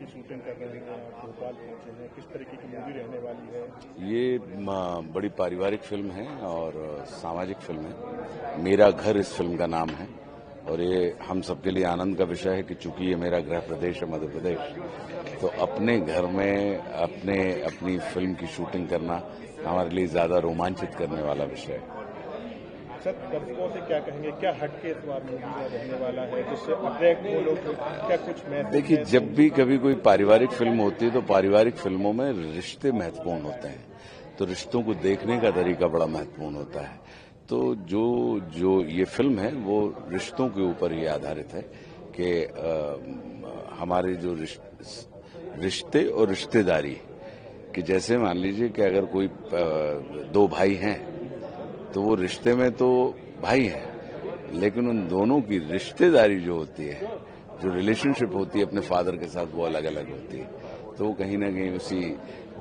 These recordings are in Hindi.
की शूटिंग कर रहे हैं, भोपाल पहुंचे हैं, किस तरीके की मूवी रहने वाली है? ये बड़ी पारिवारिक फिल्म है और सामाजिक फिल्म है। मेरा घर इस फिल्म का नाम है और ये हम सबके लिए आनंद का विषय है कि चूंकि ये मेरा गृह प्रदेश है मध्य प्रदेश, तो अपने घर में अपनी फिल्म की शूटिंग करना हमारे लिए ज्यादा रोमांचित करने वाला विषय है। सर, दर्शकों से क्या कहेंगे, क्या हटके इस बार मूवी में रहने वाला है जिससे अट्रैक्ट वो लोग, क्या कुछ मैसेज? देखिए, जब भी कभी कोई पारिवारिक फिल्म होती है तो पारिवारिक फिल्मों में रिश्ते महत्वपूर्ण होते हैं, तो रिश्तों को देखने का तरीका बड़ा महत्वपूर्ण होता है। तो जो ये फिल्म है वो रिश्तों के ऊपर ही आधारित है कि हमारे जो रिश्ते और रिश्तेदारी, कि जैसे मान लीजिए कि अगर कोई दो भाई हैं तो वो रिश्ते में तो भाई हैं, लेकिन उन दोनों की रिश्तेदारी जो होती है, जो रिलेशनशिप होती है अपने फादर के साथ, वो अलग अलग होती है। तो कहीं ना कहीं उसी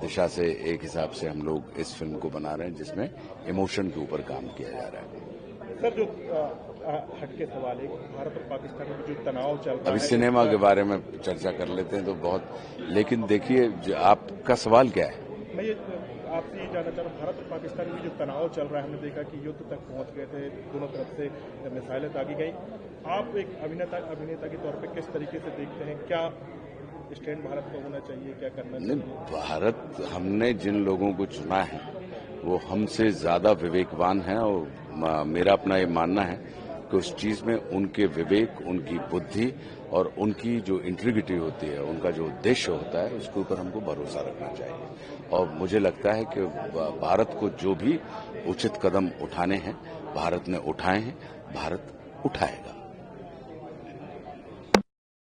दिशा से एक हिसाब से हम लोग इस फिल्म को बना रहे हैं जिसमें इमोशन के ऊपर काम किया जा रहा है। सर, जो हटके सवाल है, भारत और पाकिस्तान में जो तनाव चल रहा है, अभी सिनेमा के बारे में चर्चा कर लेते हैं तो बहुत, लेकिन देखिए आपका सवाल क्या है? मैं ये आपसे ये जानना चाह रहा हूँ, भारत और पाकिस्तान में जो तनाव चल रहा है, हमने देखा कि युद्ध तक पहुंच गए थे, दोनों तरफ से मिसाइलें दागी गई। आप एक अभिनेता के तौर पे किस तरीके से देखते हैं, क्या स्टैंड भारत का होना चाहिए, क्या करना चाहिए? भारत, हमने जिन लोगों को चुना है वो हमसे ज्यादा विवेकवान है और मेरा अपना ये मानना है कि उस चीज में उनके विवेक, उनकी बुद्धि और उनकी जो इंटीग्रिटी होती है, उनका जो उद्देश्य होता है, उसके ऊपर हमको भरोसा रखना चाहिए। और मुझे लगता है कि भारत को जो भी उचित कदम उठाने हैं भारत ने उठाए हैं, भारत उठाएगा।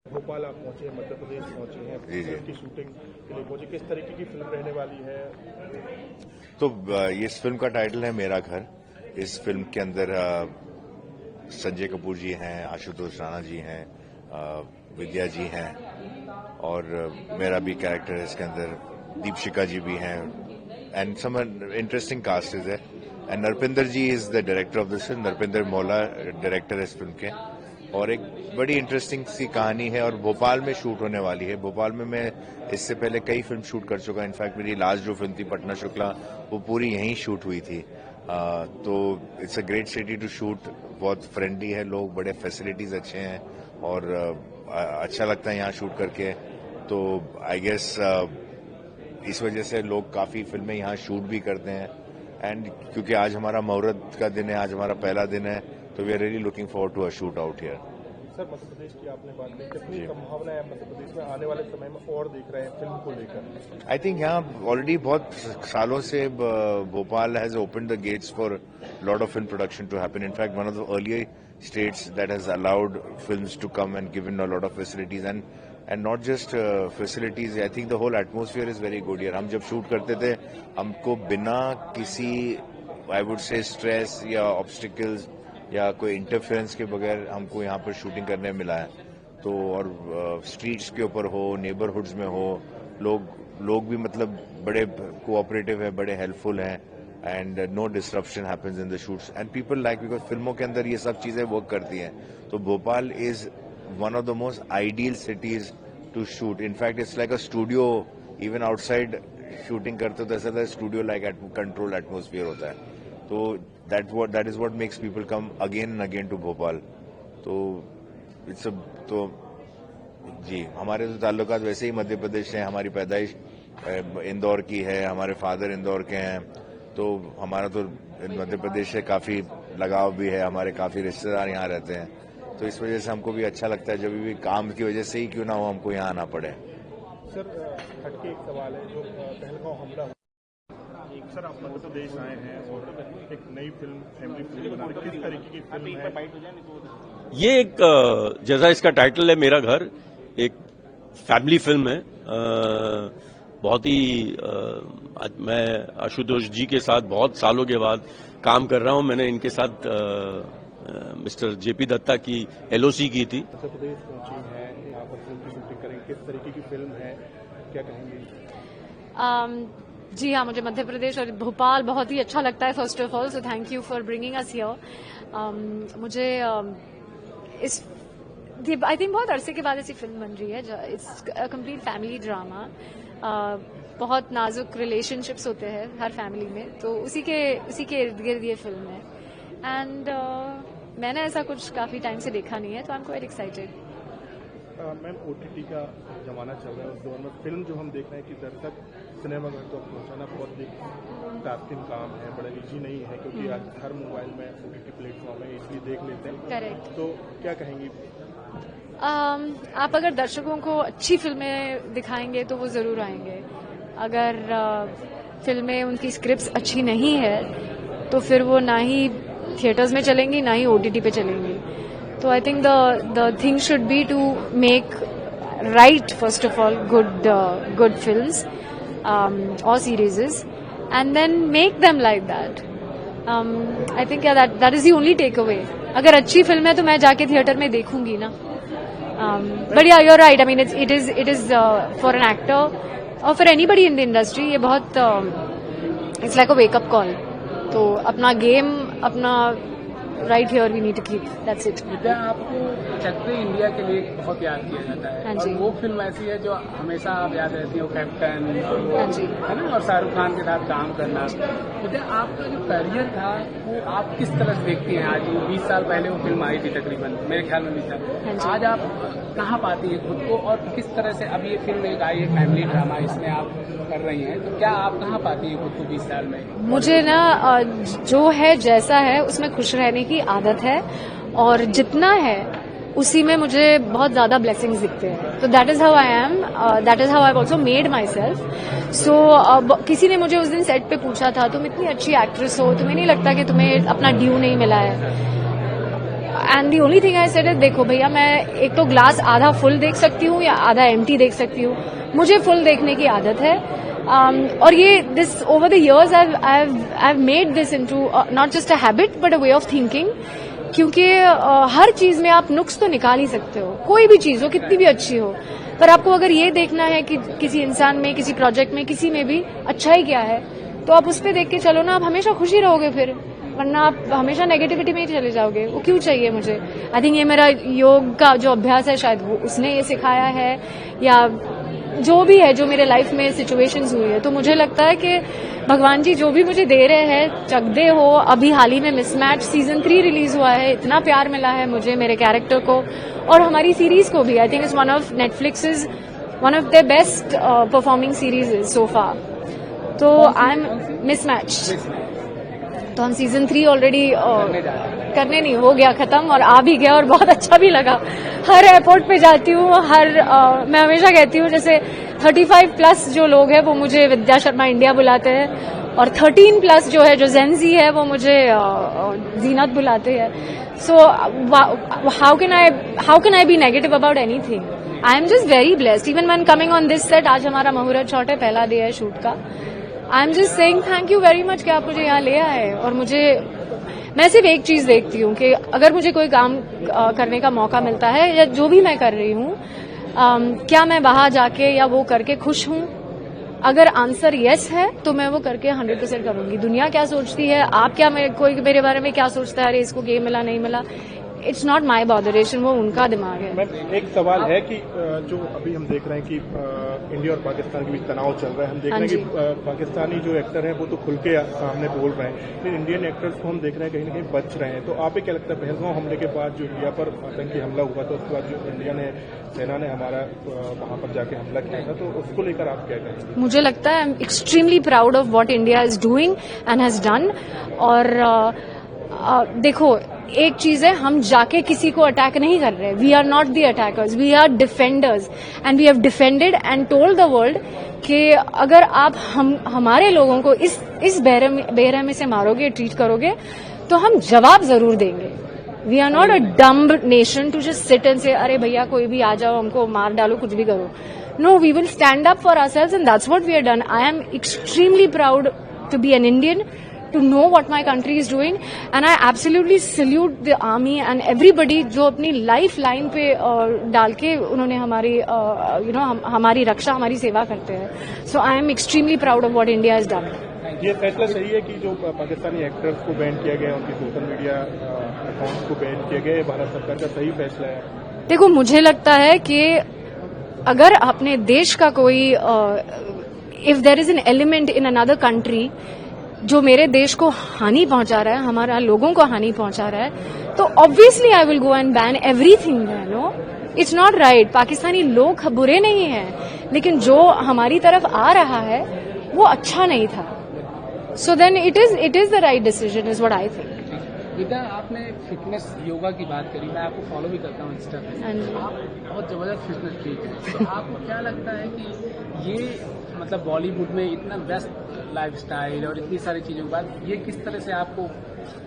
भोपाल आप पहुंचे, मध्य प्रदेश पहुंचे हैं, फिल्म की शूटिंग के लिए पहुंचे, किस तरीके की फिल्म रहने वाली है? तो ये इस फिल्म का टाइटल है मेरा घर। इस फिल्म के अंदर संजय कपूर जी हैं, आशुतोष राणा जी हैं, विद्या जी हैं और मेरा भी कैरेक्टर है इसके अंदर, दीपशिका जी भी हैं and some interesting cast is है। And Narpinder ji is the director of this film. Narpinder Maula director है इस फिल्म के और एक बड़ी इंटरेस्टिंग सी कहानी है और भोपाल में शूट होने वाली है। भोपाल में मैं इससे पहले कई फिल्म शूट कर चुका। इनफैक्ट मेरी लास्ट जो फिल्म थी पटना शुक्ला, वो पूरी यहीं शूट हुई थी। तो it's a great city to shoot. बहुत फ्रेंडली है लोग, बड़े फैसिलिटीज अच्छे हैं और अच्छा लगता है यहाँ शूट करके। तो आई गेस इस वजह से लोग काफी फिल्में यहाँ शूट भी करते हैं। एंड क्योंकि आज हमारा मुहूर्त का दिन है, आज हमारा पहला दिन है, तो we are really looking forward to a shoot out here. Sir, Madhya Pradesh की आपने बात की, कितनी संभावना है मध्य प्रदेश में आने वाले समय में और देख रहे हैं फिल्म को लेकर? आई थिंक यहाँ ऑलरेडी बहुत सालों से Bhopal has open the gates for lot of film production to happen. In fact one of the earlier states that has allowed films to come and given a lot of facilities and not just facilities. I think the whole atmosphere is very good here. हम जब शूट करते थे हमको बिना किसी आई वुड से स्ट्रेस या ऑब्स्टिकल्स या कोई इंटरफेरेंस के बगैर हमको यहाँ पर शूटिंग करने मिला है। तो और स्ट्रीट्स के ऊपर हो, नेबरहुड्स में हो, लोग भी मतलब बड़े कोऑपरेटिव है, बड़े हेल्पफुल हैं and no disruption happens in the shoots and people like, because फिल्मों के अंदर ये सब चीजें वर्क करती हैं। तो Bhopal is one of the most ideal cities to shoot. In fact it's like a studio. Even outside shooting करते हो तो ऐसा स्टूडियो लाइक कंट्रोल एटमोसफियर होता है। तो that is what makes people come again and again to Bhopal. तो जी, हमारे तो ताल्लुकात वैसे ही मध्य प्रदेश से हैं। हमारी पैदाइश इंदौर की है, हमारे फादर इंदौर के हैं, तो हमारा तो मध्य प्रदेश से काफी लगाव भी है। हमारे काफी रिश्तेदार यहाँ रहते हैं, तो इस वजह से हमको भी अच्छा लगता है जब भी काम की वजह से ही क्यों ना हो हमको यहाँ आना पड़े। सर, हटके एक सवाल है, जो पहलगांव हमला, सर आप मध्य प्रदेश आए हैं और एक नई फिल्म, फैमिली फिल्म बना रहे हैं, किस तरीके की फिल्म है? ये एक जैसा इसका टाइटल है मेरा घर, एक फैमिली फिल्म है। बहुत ही मैं आशुतोष जी के साथ बहुत सालों के बाद काम कर रहा हूं। मैंने इनके साथ मिस्टर जेपी दत्ता की एलओसी की थी। मध्य प्रदेश पहुंची है, यहाँ पर फिल्म की शूटिंग करेंगे, किस तरीके की फिल्म है, क्या कहेंगे? जी हाँ, मुझे मध्य प्रदेश और भोपाल बहुत ही अच्छा लगता है first of all, so thank you for bringing us here. मुझे इस आई थिंक बहुत अरसे के बाद ऐसी फिल्म बन रही है। It's complete family drama. बहुत नाजुक रिलेशनशिप्स होते हैं हर फैमिली में, तो उसी के इर्द गिर्द ये फिल्म है। एंड मैंने ऐसा कुछ काफी टाइम से देखा नहीं है, तो I am quite excited. Ma'am, OTT का जमाना चल रहा है, उस दौर में फिल्म जो हम देख रहे हैं कि दर्शक सिनेमाघर तक पहुंचाना बहुत एक टास्किंग काम है, बड़ा इजी नहीं है, क्योंकि आज हर मोबाइल में OTT प्लेटफॉर्म है, इसलिए देख लेते हैं। करेक्ट। तो क्या कहेंगी? आप अगर दर्शकों को अच्छी फिल्में दिखाएंगे तो वो जरूर आएंगे। अगर फिल्में, उनकी स्क्रिप्ट्स अच्छी नहीं है तो फिर वो ना ही थिएटर्स में चलेंगी ना ही OTT पे चलेंगी। तो I think the thing should be to make right first of all good films और serieses and then make them like that. I think that is the only takeaway. अगर अच्छी फिल्म है तो मैं जाके थिएटर में देखूंगी ना। But yeah, you're right. I mean it is for an actor और for anybody in the industry ये बहुत it's like a wake up call. तो अपना गेम, अपना right here we need to keep, that's it. Vidya, आपको चक दे इंडिया के लिए बहुत याद किया जाता है। हाँ और जी। वो फिल्म ऐसी है जो हमेशा आप याद रहती है, कैप्टन और वो, हाँ जी। है ना, और शाहरुख खान के साथ काम करना। विद्या, आपका जो करियर था वो आप किस तरह से देखती हैं आज? 20 साल पहले वो फिल्म आई थी तकरीबन, मेरे ख्याल में 20 हाँ साल। जी। आज आप कहाँ पाती हैं खुद को, और किस तरह से अब ये फिल्म एक आई है फैमिली ड्रामा, इसमें आप कर रही हैं, तो क्या आप कहाँ पाती हैं खुद को 20 साल में? मुझे ना जो है जैसा है उसमें खुश रहने की आदत है, और जितना है उसी में मुझे बहुत ज्यादा ब्लेसिंग्स दिखते हैं। तो that is how I am, that is how I also made myself. So किसी ने मुझे उस दिन सेट पे पूछा था, तुम इतनी अच्छी एक्ट्रेस हो, तुम्हें नहीं लगता कि तुम्हें अपना ड्यू नहीं मिला है? And the only thing I said is, देखो भैया, मैं एक तो ग्लास आधा फुल देख सकती हूँ या आधा एम्प्टी देख सकती हूँ। मुझे फुल देखने की आदत है। और ये this over the years I have made this into not just a habit but a way of thinking. क्योंकि हर चीज में आप नुक्स तो निकाल ही सकते हो, कोई भी चीज हो, कितनी भी अच्छी हो, पर आपको अगर ये देखना है कि किसी इंसान में, किसी प्रोजेक्ट में, किसी में भी अच्छा ही क्या है, तो आप उस पर देख के चलो ना। आप हमेशा खुश ही रहोगे फिर, वरना आप हमेशा नेगेटिविटी में ही चले जाओगे। वो क्यों चाहिए मुझे? आई थिंक ये मेरा योग का जो अभ्यास है, शायद वो उसने ये सिखाया है, या जो भी है, जो मेरे लाइफ में सिचुएशंस हुई है। तो मुझे लगता है कि भगवान जी जो भी मुझे दे रहे हैं, चक दे हो। अभी हाल ही में मिसमैच सीजन 3 रिलीज हुआ है, इतना प्यार मिला है मुझे, मेरे कैरेक्टर को और हमारी सीरीज को भी। I think it's one of Netflix is one of the best performing series so far. तो आई एम मिसमैच। तो हम सीजन 3 ऑलरेडी करने नहीं, हो गया खत्म और आ भी गया और बहुत अच्छा भी लगा। हर एयरपोर्ट पे जाती हूँ, मैं हमेशा कहती हूँ, जैसे 35+ जो लोग हैं वो मुझे विद्या शर्मा इंडिया बुलाते हैं, और 13+ जो है, जो जेनजी है, वो मुझे जीनत बुलाते हैं। So how can I be negative about anything? I am just very blessed even when coming on this set. आज हमारा मुहूर्त शॉट है, पहला डे है शूट का। आई am just saying thank you very much कि आप मुझे यहाँ ले आए। और मैं सिर्फ एक चीज देखती हूँ कि अगर मुझे कोई काम करने का मौका मिलता है, या जो भी मैं कर रही हूँ, क्या मैं वहां जाके या वो करके खुश हूँ? अगर आंसर यस है तो मैं वो करके 100% करूंगी। दुनिया क्या सोचती है, आप क्या, कोई मेरे बारे में क्या सोचता है, अरे इसको गेम मिला नहीं मिला, इट्स नॉट माई बॉदरेशन, वो उनका दिमाग है। मैम, एक सवाल है कि जो अभी हम देख रहे हैं कि इंडिया और पाकिस्तान के बीच तनाव चल रहा है, हम देख रहे हैं कि पाकिस्तानी जो एक्टर हैं वो तो खुल के सामने बोल रहे हैं, लेकिन इंडियन एक्टर्स को हम देख रहे हैं कहीं ना कहीं बच रहे हैं। तो आप क्या लगता है, पहलगांव हमले के बाद जो इंडिया पर आतंकी हमला हुआ था, उसके बाद जो इंडिया ने, सेना ने हमारा वहां पर जाके हमला किया था, तो उसको लेकर आप क्या कहेंगे? मुझे लगता है आई am extremely proud of what India is doing and has done. और देखो, एक चीज है, हम जाके किसी को अटैक नहीं कर रहे। We are not the attackers, we are defenders, and we have defended and told the world कि अगर आप हमारे लोगों को इस बेरहमी से मारोगे, ट्रीट करोगे, तो हम जवाब जरूर देंगे। We are not a dumb nation to just sit and say, अरे भैया कोई भी आ जाओ, हमको मार डालो, कुछ भी करो। No, we will stand up for ourselves and that's what we have done. I am extremely proud to be an Indian, to know what my country is doing, and I absolutely salute the army and everybody जो अपनी लाइफ लाइन पे डाल के उन्होंने हमारी हमारी रक्षा, हमारी सेवा करते हैं। So I am extremely proud of what India has done. ये फैसला सही है कि जो पाकिस्तानी एक्टर्स को बैन किया गया, उनके सोशल मीडिया अकाउंट्स को बैन किया गया, भारत सरकार का सही फैसला है? देखो, मुझे लगता है कि अगर अपने देश का कोई if there is an element in another country जो मेरे देश को हानि पहुंचा रहा है, हमारा लोगों को हानि पहुंचा रहा है, तो obviously I will go and ban everything. No, it's not right. Pakistani लोग बुरे नहीं हैं, लेकिन जो हमारी तरफ आ रहा है वो अच्छा नहीं था। So then it is the right decision, is what I think. Vidya, आपने फिटनेस योगा की बात करी, मैं आपको फॉलो भी करता हूँ इंस्टा पे, आप बहुत जबरदस्त फिटनेस फ्रीक है। तो आपको क्या लगता है कि ये मतलब बॉलीवुड में इतना बेस्ट लाइफस्टाइल और इतनी सारी चीजों के बाद ये किस तरह से आपको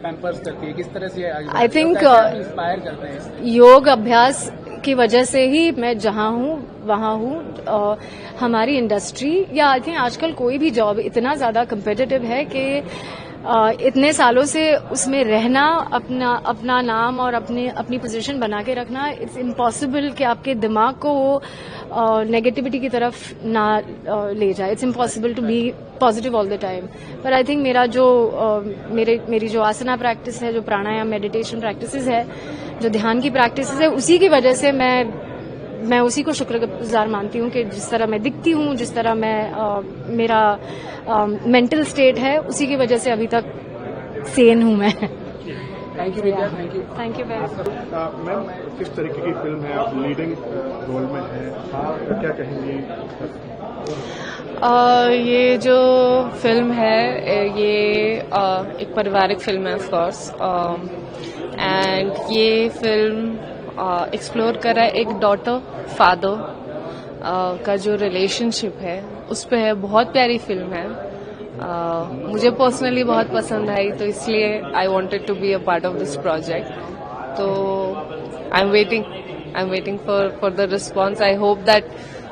पैम्पर्स करती है, किस तरह से आई थिंक इंस्पायर करते हैं? योग अभ्यास की वजह से ही मैं जहां हूं वहां हूं। हमारी इंडस्ट्री या आई थिंक आजकल कोई भी जॉब इतना ज्यादा कम्पिटिटिव है कि इतने सालों से उसमें रहना, अपना नाम और अपनी पोजीशन बना के रखना, इट्स इम्पॉसिबल कि आपके दिमाग को वो नेगेटिविटी की तरफ ना ले जाए। It's impossible to be positive all the time. पर आई थिंक मेरी जो आसना प्रैक्टिस है, जो प्राणायाम मेडिटेशन प्रैक्टिसेस है, जो ध्यान की प्रैक्टिसेस है, उसी की वजह से मैं उसी को शुक्रगुजार मानती हूँ कि जिस तरह मैं दिखती हूँ, जिस तरह मैं मेरा मेंटल स्टेट है, उसी की वजह से अभी तक सेन हूँ मैं। Thank you Vidya, thank you very much. Ma'am, किस तरीके की फिल्म है, आप लीडिंग रोल में हैं, क्या कहेंगी? ये जो फिल्म है ये एक पारिवारिक फिल्म है ऑफ कोर्स, एंड ये फिल्म एक्सप्लोर कर रहा है एक डॉटर फादर का जो रिलेशनशिप है उस पे है। बहुत प्यारी फिल्म है, मुझे पर्सनली बहुत पसंद आई, तो इसलिए I wanted to be a part of this project. तो I am waiting for the response. I hope that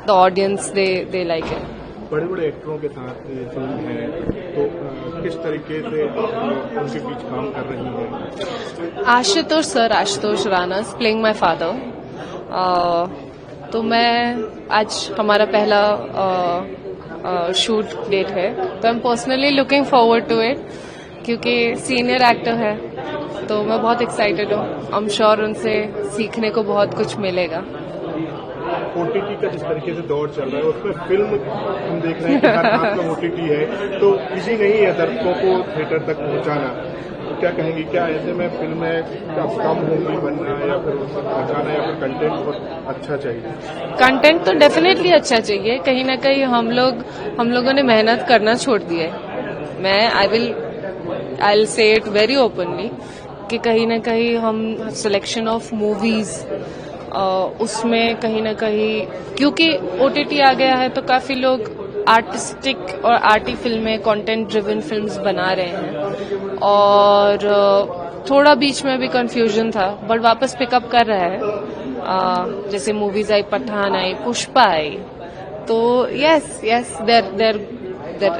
the audience they like it. बड़े बड़े एक्टरों के साथ ये फिल्म है, तो किस तरीके से उनके बीच काम कर रही है? Ashutosh Rana playing my father. तो मैं आज हमारा पहला शूट डेट है, तो I am personally looking forward to it, क्योंकि सीनियर एक्टर है तो मैं बहुत एक्साइटेड हूँ। आई एम श्योर उनसे सीखने को बहुत कुछ मिलेगा। ओटीटी का जिस तरीके से दौर चल रहा है, उसमें फिल्म हम देख रहे हैं कि हर हाथ में ओटीटी है, तो इजी नहीं है दर्शकों को थिएटर तक पहुंचाना। तो क्या कहेंगी, क्या ऐसे में फिल्में कम होंगी बनना, या फिर पहुंचाना, या फिर कंटेंट बहुत अच्छा चाहिए? कंटेंट तो डेफिनेटली अच्छा चाहिए। कहीं ना कहीं हम लोगों ने मेहनत करना छोड़ दिया है। मैं I will say it very openly कि कहीं ना कहीं हम सिलेक्शन ऑफ मूवीज उसमें कहीं ना कहीं, क्योंकि ओटीटी आ गया है तो काफी लोग आर्टिस्टिक और आर्टी फिल्में, कंटेंट ड्रिवन फिल्म्स बना रहे हैं, और थोड़ा बीच में भी कंफ्यूजन था, बट वापस पिकअप कर रहा है। जैसे मूवीज आई, पठान आई, पुष्पा आई, तो yes there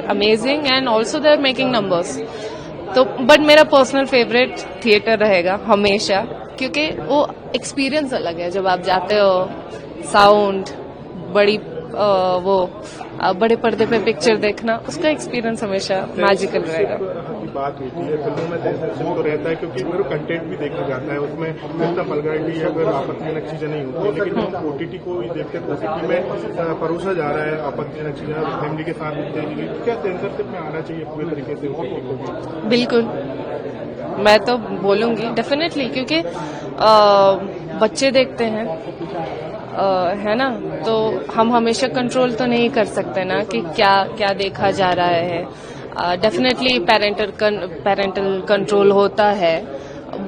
amazing and also there making numbers. तो बट मेरा पर्सनल फेवरेट थिएटर रहेगा हमेशा, क्योंकि वो एक्सपीरियंस अलग है। जब आप जाते हो, साउंड, बड़े पर्दे पे पिक्चर देखना, उसका एक्सपीरियंस हमेशा मैजिकल रहेगा। बात होती है फिल्मों में सेंसरशिप तो रहता है, क्योंकि मेरा कंटेंट भी देखा जाता है, उसमें इतना वल्गैरिटी या फिर आपत्तिजनक चीजें नहीं होती, लेकिन हम ओटीटी को भी देखते हैं, ओटीटी में परोसा जा रहा है आपत्तिजनक चीजें, फैमिली के साथ देखेंगे। क्या सेंसरशिप में आना चाहिए पूरे तरीके से ओटीटी को? बिल्कुल, मैं तो बोलूंगी डेफिनेटली, क्योंकि बच्चे देखते हैं, है ना, तो हम हमेशा कंट्रोल तो नहीं कर सकते ना कि क्या देखा जा रहा है। डेफिनेटली पेरेंटल कंट्रोल होता है,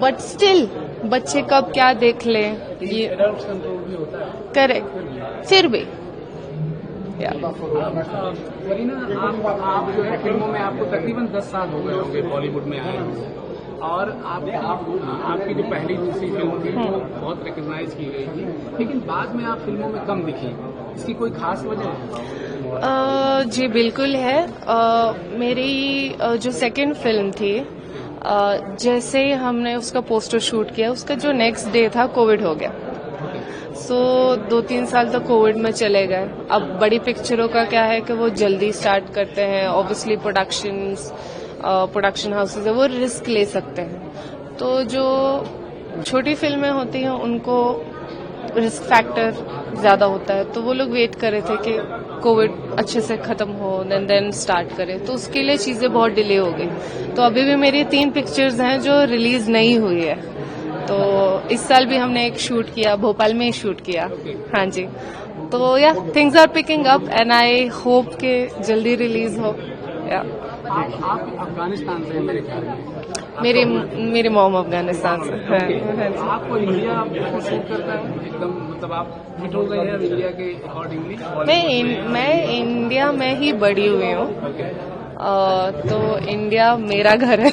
बट स्टिल बच्चे कब क्या देख ले, ये कंट्रोल भी होता है। करेक्ट, फिर भी वरीना, आप जो है फिल्मों में आपको तकरीबन 10 साल हो गए होंगे बॉलीवुड में आए हुए, और आपकी जो पहली दूसरी फिल्म थी वो बहुत रिकग्नाइज की गई थी, लेकिन बाद में आप फिल्मों में कम दिखी। इसकी कोई खास वजह है? जी बिल्कुल है। मेरी जो सेकंड फिल्म थी, जैसे ही हमने उसका पोस्टर शूट किया, उसका जो नेक्स्ट डे था कोविड हो गया। सो 2-3 साल तो कोविड में चले गए। अब बड़ी पिक्चरों का क्या है कि वो जल्दी स्टार्ट करते हैं, ऑब्वियसली प्रोडक्शन हाउसेज है वो रिस्क ले सकते हैं, तो जो छोटी फिल्में होती हैं उनको रिस्क फैक्टर ज्यादा होता है, तो वो लोग वेट कर रहे थे कि कोविड अच्छे से खत्म हो देन स्टार्ट करें, तो उसके लिए चीजें बहुत डिले हो गई। तो अभी भी मेरी 3 पिक्चर्स हैं जो रिलीज नहीं हुई है। तो इस साल भी हमने एक शूट किया, भोपाल में ही शूट किया। हाँ जी, तो yeah things are picking up and I hope के जल्दी रिलीज हो। या आप अफगानिस्तान से हैं मेरे ख्याल में। मेरी मॉम अफगानिस्तान से है। आपको इंडिया आपको सूट करता है एकदम, मतलब आप फिट हो गए हैं इंडिया के अकॉर्डिंगली? मैं इंडिया में ही बड़ी हुई हूँ, तो इंडिया मेरा घर है।